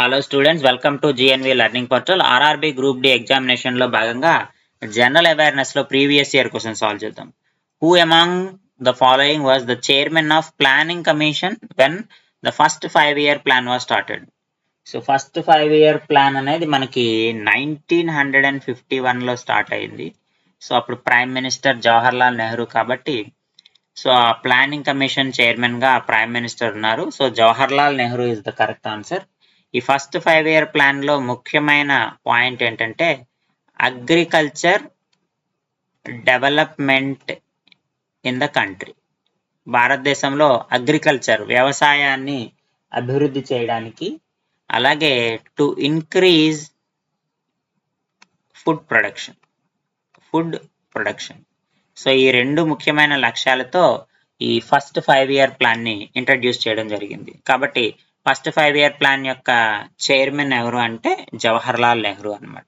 Hello students, welcome to GNV learning portal. RRB group D examination లో భాగంగా general awareness లో previous year question solve చేద్దాం. Who among the following was the chairman of planning commission when the first 5-year plan was started? So first 5-year plan అనేది మనకి 1951 లో start అయింది. So అప్పుడు prime minister Jawaharlal Nehru కాబట్టి so ఆ planning commission chairman గా prime minister ఉన్నారు. So Jawaharlal Nehru is the correct answer. ఈ ఫస్ట్ 5-year ప్లాన్ లో ముఖ్యమైన పాయింట్ ఏంటంటే agriculture development in the country. భారతదేశంలో అగ్రికల్చర్ వ్యవసాయాన్ని అభివృద్ధి చేయడానికి, అలాగే to increase food production. So ఈ రెండు ముఖ్యమైన లక్ష్యాలతో ఈ ఫస్ట్ 5-year ప్లాన్ ని ఇంట్రడ్యూస్ చేయడం జరిగింది. కాబట్టి ఫస్ట్ 5-year ప్లాన్ యొక్క చైర్మన్ ఎవరు అంటే జవహర్లాల్ నెహ్రూ అన్నమాట.